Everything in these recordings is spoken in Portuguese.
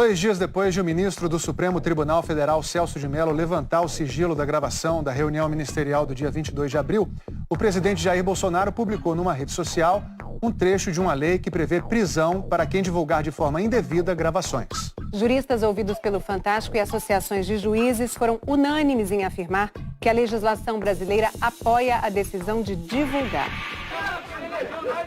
2 dias depois de o ministro do Supremo Tribunal Federal, Celso de Mello, levantar o sigilo da gravação da reunião ministerial do dia 22 de abril, o presidente Jair Bolsonaro publicou numa rede social um trecho de uma lei que prevê prisão para quem divulgar de forma indevida gravações. Juristas ouvidos pelo Fantástico e associações de juízes foram unânimes em afirmar que a legislação brasileira apoia a decisão de divulgar.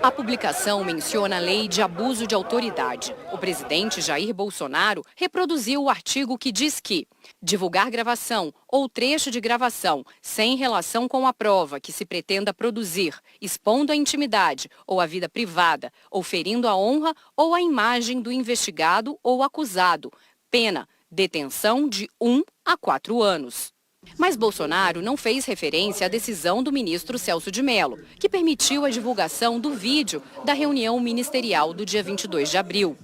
A publicação menciona a lei de abuso de autoridade. O presidente Jair Bolsonaro reproduziu o artigo que diz que divulgar gravação ou trecho de gravação sem relação com a prova que se pretenda produzir, expondo a intimidade ou a vida privada, ou ferindo a honra ou a imagem do investigado ou acusado, pena, detenção de 1 a 4 anos. Mas Bolsonaro não fez referência à decisão do ministro Celso de Mello, que permitiu a divulgação do vídeo da reunião ministerial do dia 22 de abril.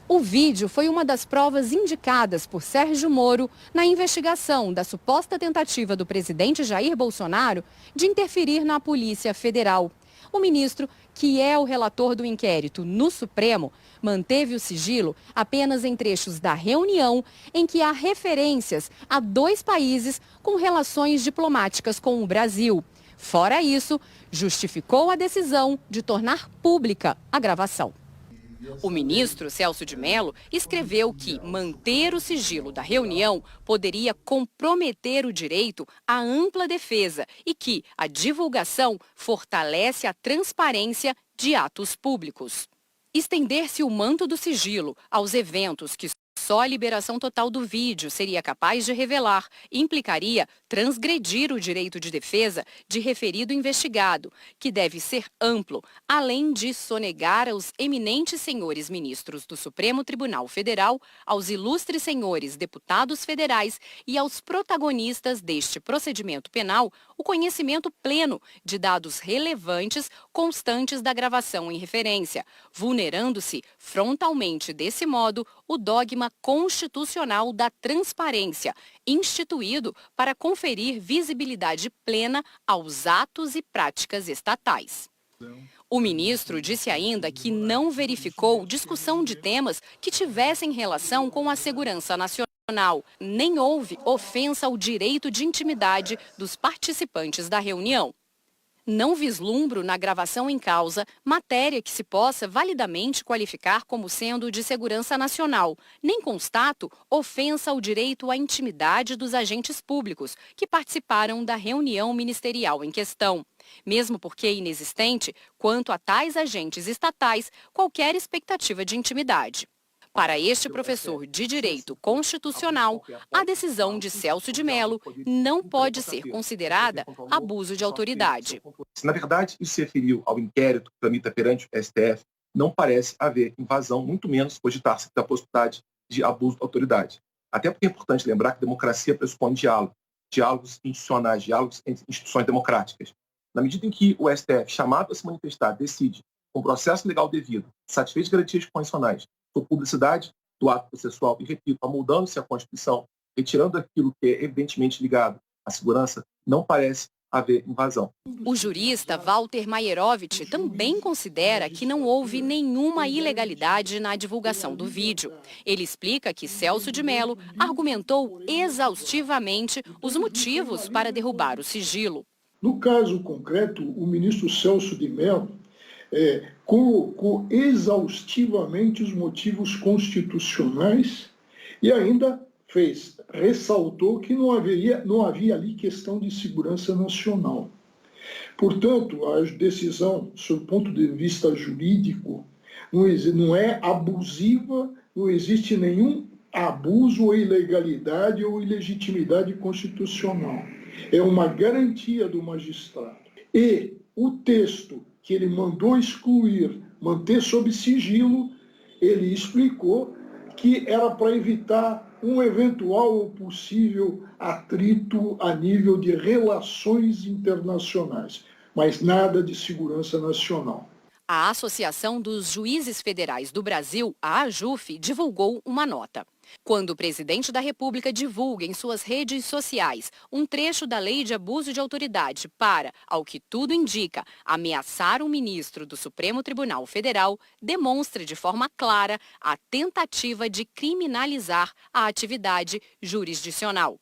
O vídeo foi uma das provas indicadas por Sérgio Moro na investigação da suposta tentativa do presidente Jair Bolsonaro de interferir na Polícia Federal. O ministro, que é o relator do inquérito no Supremo, manteve o sigilo apenas em trechos da reunião em que há referências a 2 países com relações diplomáticas com o Brasil. Fora isso, justificou a decisão de tornar pública a gravação. O ministro Celso de Mello escreveu que manter o sigilo da reunião poderia comprometer o direito à ampla defesa e que a divulgação fortalece a transparência de atos públicos. Estender-se o manto do sigilo aos eventos que só a liberação total do vídeo seria capaz de revelar implicaria transgredir o direito de defesa de referido investigado, que deve ser amplo, além de sonegar aos eminentes senhores ministros do Supremo Tribunal Federal, aos ilustres senhores deputados federais e aos protagonistas deste procedimento penal o conhecimento pleno de dados relevantes constantes da gravação em referência, vulnerando-se frontalmente desse modo o dogma constitucional da transparência, instituído para conferir visibilidade plena aos atos e práticas estatais. O ministro disse ainda que não verificou discussão de temas que tivessem relação com a segurança nacional, nem houve ofensa ao direito de intimidade dos participantes da reunião. Não vislumbro na gravação em causa matéria que se possa validamente qualificar como sendo de segurança nacional, nem constato ofensa ao direito à intimidade dos agentes públicos que participaram da reunião ministerial em questão, mesmo porque é inexistente, quanto a tais agentes estatais, qualquer expectativa de intimidade. Para este professor de Direito Constitucional, a decisão de Celso de Mello não pode ser considerada abuso de autoridade. Se, na verdade, isso se referiu ao inquérito que tramita perante o STF, não parece haver invasão, muito menos cogitar-se da possibilidade de abuso de autoridade. Até porque é importante lembrar que a democracia pressupõe diálogos institucionais, diálogos entre instituições democráticas. Na medida em que o STF, chamado a se manifestar, decide, com processo legal devido, satisfeito garantias constitucionais, sobre publicidade do ato processual e, repito, amoldando-se à Constituição, retirando aquilo que é evidentemente ligado à segurança, não parece haver invasão. O jurista Walter Maierovitch também considera que não houve nenhuma ilegalidade na divulgação do vídeo. Ele explica que Celso de Mello argumentou exaustivamente os motivos para derrubar o sigilo. No caso concreto, o ministro Celso de Mello colocou exaustivamente os motivos constitucionais e ainda ressaltou que não havia ali questão de segurança nacional. Portanto, a decisão, sob o ponto de vista jurídico, não é abusiva, não existe nenhum abuso ou ilegalidade ou ilegitimidade constitucional. É uma garantia do magistrado. E o texto que ele mandou excluir, manter sob sigilo, ele explicou que era para evitar um eventual ou possível atrito a nível de relações internacionais, mas nada de segurança nacional. A Associação dos Juízes Federais do Brasil, a AJUF, divulgou uma nota. Quando o presidente da República divulga em suas redes sociais um trecho da Lei de Abuso de Autoridade para, ao que tudo indica, ameaçar um ministro do Supremo Tribunal Federal, demonstra de forma clara a tentativa de criminalizar a atividade jurisdicional.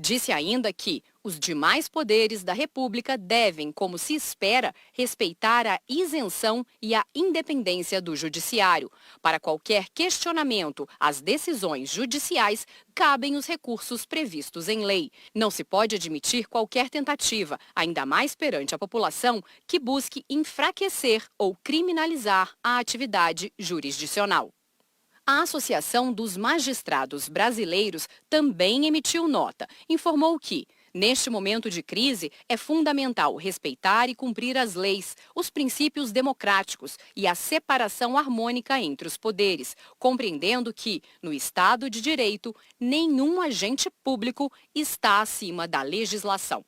Disse ainda que os demais poderes da República devem, como se espera, respeitar a isenção e a independência do judiciário. Para qualquer questionamento às decisões judiciais, cabem os recursos previstos em lei. Não se pode admitir qualquer tentativa, ainda mais perante a população, que busque enfraquecer ou criminalizar a atividade jurisdicional. A Associação dos Magistrados Brasileiros também emitiu nota. Informou que, neste momento de crise, é fundamental respeitar e cumprir as leis, os princípios democráticos e a separação harmônica entre os poderes, compreendendo que, no Estado de Direito, nenhum agente público está acima da legislação.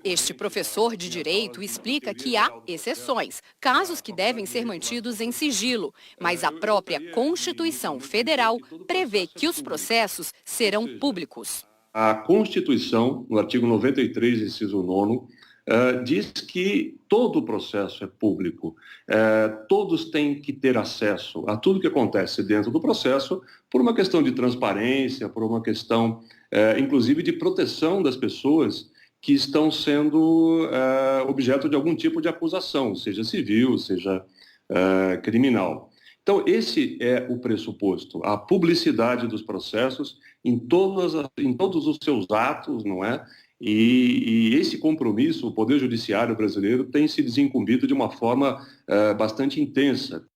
Este professor de direito explica que há exceções, casos que devem ser mantidos em sigilo, mas a própria Constituição Federal prevê que os processos serão públicos. A Constituição, no artigo 93, inciso 9, diz que todo o processo é público. Todos têm que ter acesso a tudo que acontece dentro do processo por uma questão de transparência, por uma questão, inclusive, de proteção das pessoas que estão sendo objeto de algum tipo de acusação, seja civil, seja criminal. Então, esse é o pressuposto, a publicidade dos processos em todos os seus atos, não é? E esse compromisso, o Poder Judiciário brasileiro tem se desincumbido de uma forma bastante intensa.